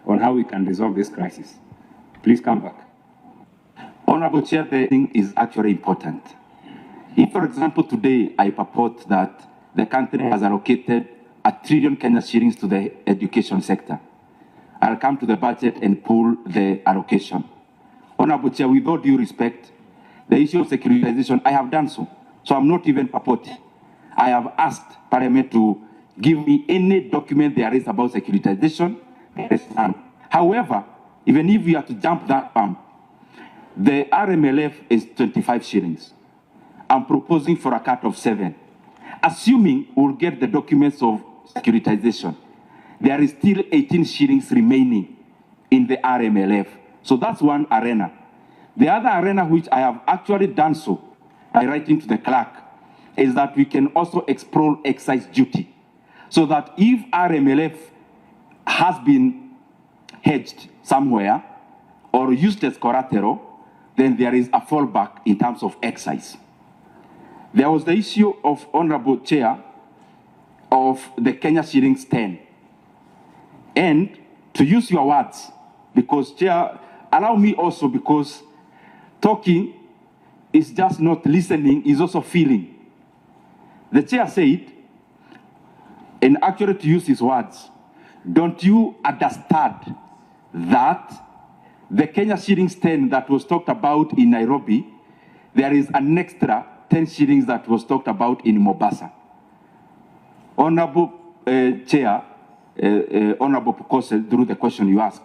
on how we can resolve this crisis. Please come back. Honorable Chair, the thing is actually important. If, for example, today I purport that the country has allocated 1 trillion Kenya shillings to the education sector, I'll come to the budget and pull the allocation. Honorable Chair, with all due respect, the issue of securitization, I have done so. So I'm not even purporting. I have asked Parliament to give me any document there is about securitization. There is none. However, even if we have to jump that bump, the RMLF is 25 shillings. I'm proposing for a cut of 7. Assuming we'll get the documents of securitization, there is still 18 shillings remaining in the RMLF. So that's one arena. The other arena which I have actually done so by writing to the clerk is that we can also explore excise duty. So that if RMLF has been hedged somewhere or used as collateral, then there is a fallback in terms of excise. There was the issue of, Honorable Chair, of the Kenya shillings 10. And to use your words, because Chair, allow me also, because talking is just not listening, is also feeling. The Chair said, and actually to use his words, don't you understand that the Kenya shillings 10 that was talked about in Nairobi, there is an extra 10 shillings that was talked about in Mombasa. Honorable Chair, Honorable Pukose, through the question you asked,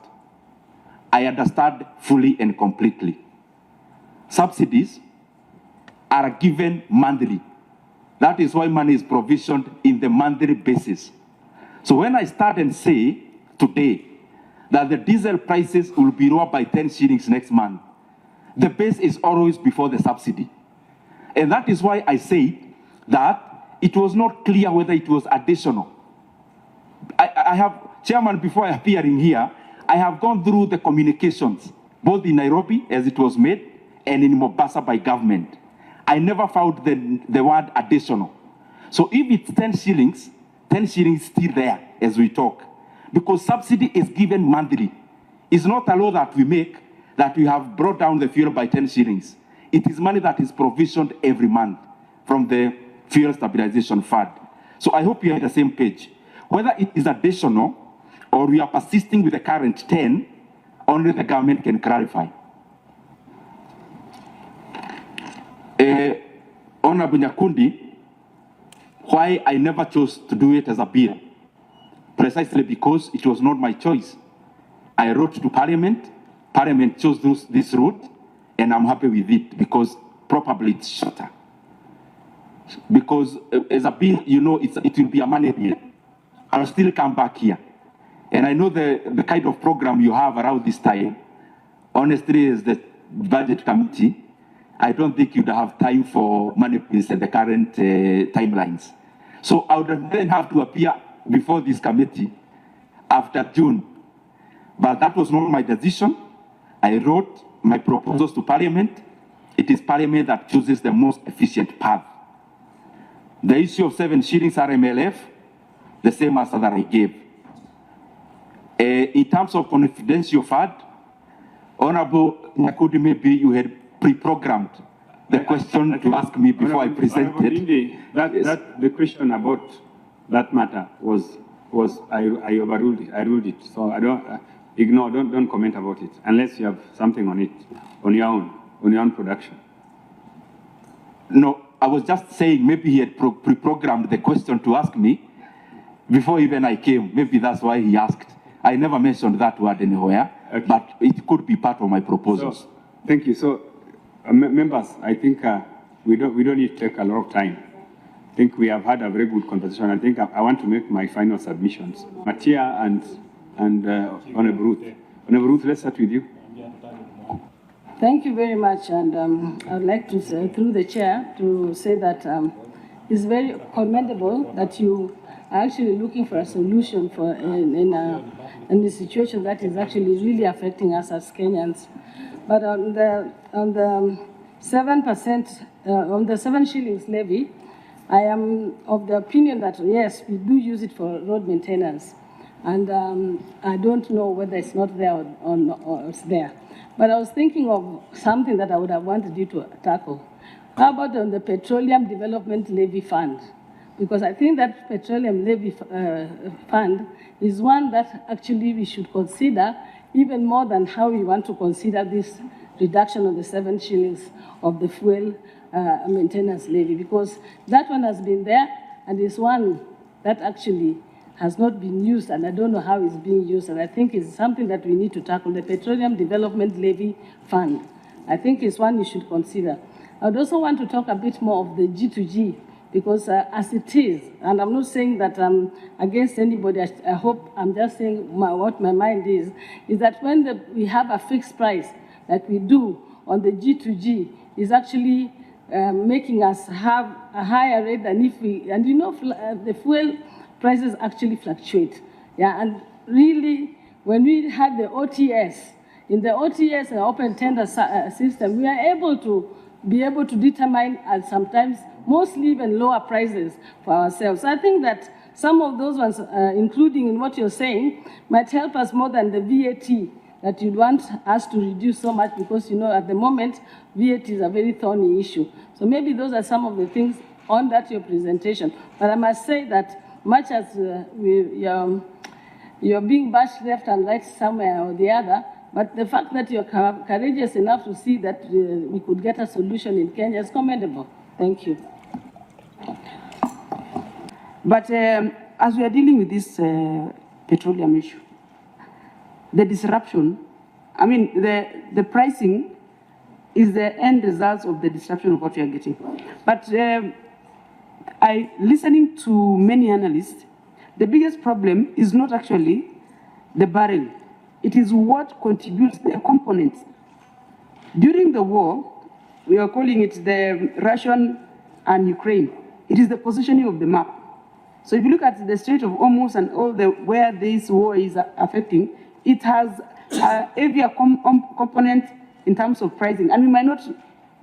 I understand fully and completely. Subsidies are given monthly. That is why money is provisioned in the monthly basis. So when I start and say today that the diesel prices will be lower by 10 shillings next month, the base is always before the subsidy. And that is why I say that it was not clear whether it was additional. I have, Chairman, before appearing here, I have gone through the communications, both in Nairobi, as it was made, and in Mombasa by government. I never found the word additional. So if it's 10 shillings is still there as we talk, because subsidy is given monthly. It's not a law that we make that we have brought down the fuel by 10 shillings. It is money that is provisioned every month from the Fuel Stabilization Fund. So I hope you're on the same page. Whether it is additional or we are persisting with the current 10, only the government can clarify. Honorable Nyakundi, why I never chose to do it as a bill? Precisely because it was not my choice. I wrote to Parliament, Parliament chose this route, and I'm happy with it because probably it's shorter. Because as a bill, you know, it will be a money bill. I'll still come back here. And I know the kind of program you have around this time. Honestly, as the budget committee, I don't think you'd have time for money bills at the current timelines. So I would then have to appear before this committee after June. But that was not my decision. I wrote my proposals to Parliament. It is Parliament that chooses the most efficient path. The issue of 7 shillings RMLF, the same answer that I gave. In terms of confidential fund, Honorable Nyakudi, maybe you had pre-programmed the question to ask me before I presented. The question about that matter was I overruled it. I ruled it. So I don't ignore. Don't comment about it unless you have something on it on your own production. No, I was just saying maybe he had pre-programmed the question to ask me before even I came. Maybe that's why he asked. I never mentioned that word anywhere, okay. But it could be part of my proposals. So, thank you. So, members, I think we don't need to take a lot of time. I think we have had a very good conversation. I think I want to make my final submissions. Matia and Honorable Ruth. Honorable Ruth, let's start with you. Thank you very much, and I'd like to say, through the chair, to say that it's very commendable that you are actually looking for a solution for in a situation that is actually really affecting us as Kenyans. But on the 7%, on the 7 shillings levy, I am of the opinion that yes, we do use it for road maintenance. And I don't know whether it's not there or it's there. But I was thinking of something that I would have wanted you to tackle. How about on the Petroleum Development Levy Fund? Because I think that Petroleum Levy Fund is one that actually we should consider even more than how we want to consider this reduction of the 7 shillings of the fuel maintenance levy, because that one has been there and is one that actually has not been used, and I don't know how it's being used, and I think it's something that we need to tackle. The Petroleum Development Levy Fund, I think is one you should consider. I would also want to talk a bit more of the G2G, because as it is, and I'm not saying that I'm against anybody, I hope I'm just saying what my mind is that when we have a fixed price like we do on the G2G, is actually making us have a higher rate than if we, and you know, the fuel prices actually fluctuate. Yeah, and really, when we had the OTS, in the OTS, the open tender system, we are able to determine, and sometimes mostly even lower prices for ourselves. So I think that some of those ones, including in what you're saying, might help us more than the VAT that you'd want us to reduce so much, because, you know, at the moment, VAT is a very thorny issue. So maybe those are some of the things on that your presentation. But I must say that much as you're being bashed left and right somewhere or the other, but the fact that you're courageous enough to see that we could get a solution in Kenya is commendable. Thank you. But as we are dealing with this petroleum issue, the disruption, I mean, the pricing is the end result of the disruption of what we are getting. But listening to many analysts, the biggest problem is not actually the barrel. It is what contributes the components. During the war, we are calling it the Russian and Ukraine. It is the positioning of the map. So if you look at the Strait of Hormuz and all where this war is affecting, it has a heavier component in terms of pricing. And we might not,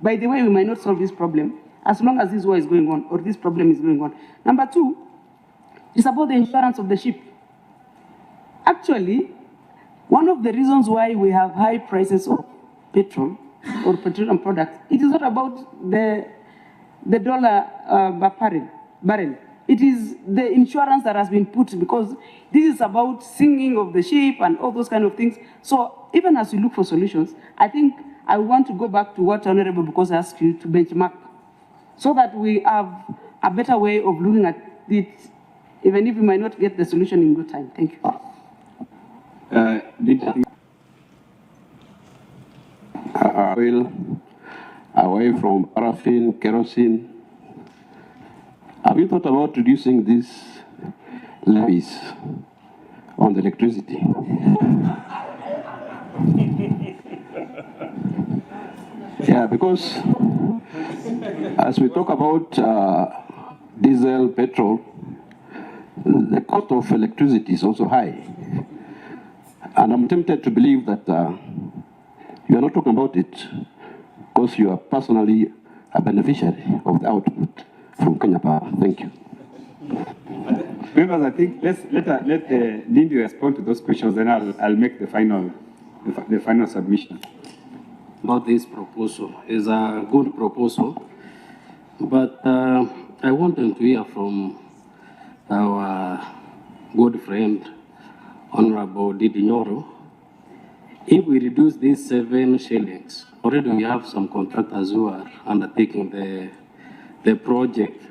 by the way, we might not solve this problem as long as this war is going on or this problem is going on. Number two, it's about the insurance of the ship. Actually, one of the reasons why we have high prices of petrol or petroleum products, it is not about the dollar barrel. It is the insurance that has been put, because this is about sinking of the ship and all those kind of things. So even as we look for solutions, I think I want to go back to what Honorable Bukosa asked you to benchmark, so that we have a better way of looking at it, even if we might not get the solution in good time. Thank you. Oil away from paraffin, kerosene. Have you thought about reducing these levies on the electricity? Yeah, because as we talk about diesel, petrol, the cost of electricity is also high. And I'm tempted to believe that you are not talking about it because you are personally a beneficiary of the output from Kenya Power. Thank you. Members, I think let Lindy respond to those questions, then I'll make the final submission. About this proposal is a good proposal, but I wanted to hear from our good friend, Honorable Didi Nyoro. If we reduce these 7 shillings, already we have some contractors who are undertaking the project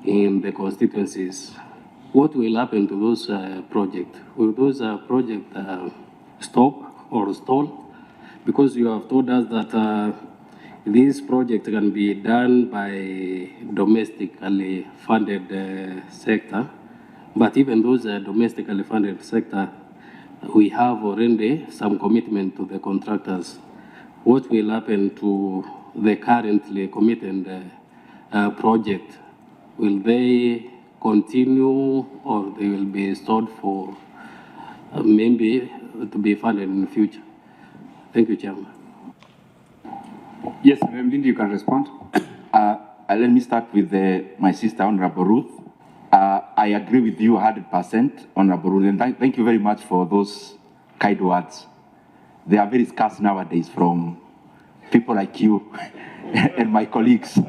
in the constituencies. What will happen to those projects? Will those projects stop or stall? Because you have told us that this project can be done by domestically funded sector, but even those domestically funded sector, we have already some commitment to the contractors. What will happen to the currently committed project? Will they continue, or they will be stored for maybe to be funded in the future? Thank you, Chairman. Yes, Madam Lindy, you can respond. Let me start with my sister, Honorable Ruth. I agree with you 100%, Honorable Ruth, and thank you very much for those kind words. They are very scarce nowadays from people like you and my colleagues.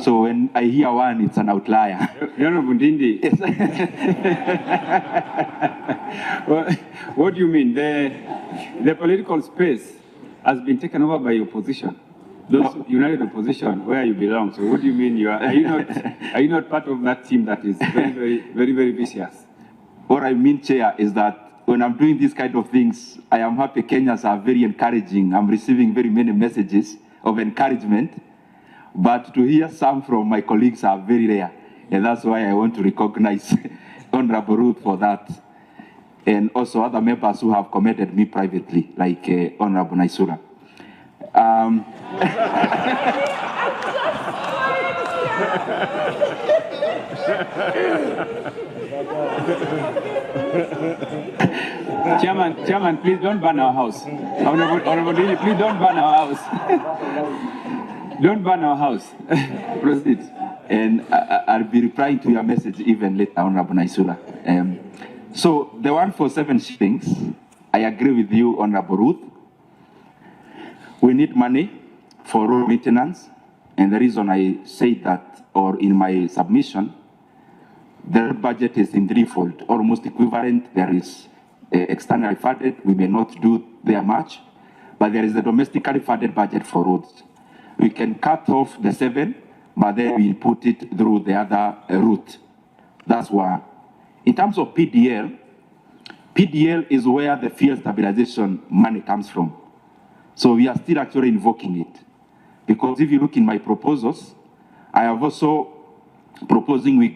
So when I hear one, it's an outlier. Honorable Ndindi, what do you mean? The political space has been taken over by opposition. Those united opposition, where you belong. So what do you mean? Are you not part of that team that is very vicious? What I mean, Chair, is that when I'm doing these kind of things, I am happy Kenyans are very encouraging. I'm receiving very many messages of encouragement, but to hear some from my colleagues are very rare. And that's why I want to recognize Honorable Ruth for that. And also other members who have commended me privately, like Honorable Naisura. Chairman, please don't burn our house. Honorable Dini, please don't burn our house. Don't burn our house. Proceed. And I'll be replying to your message even later, Honorable Naisura. So the 147 shillings, I agree with you, Honorable Ruth. We need money for road maintenance, and the reason I say that, or in my submission, the budget is in threefold, almost equivalent. There is externally funded, we may not do there much, but there is a domestically funded budget for roads. We can cut off the 7, but then we put it through the other route. That's why. In terms of PDL, PDL is where the fuel stabilization money comes from. So we are still actually invoking it. Because if you look in my proposals, I have also proposing we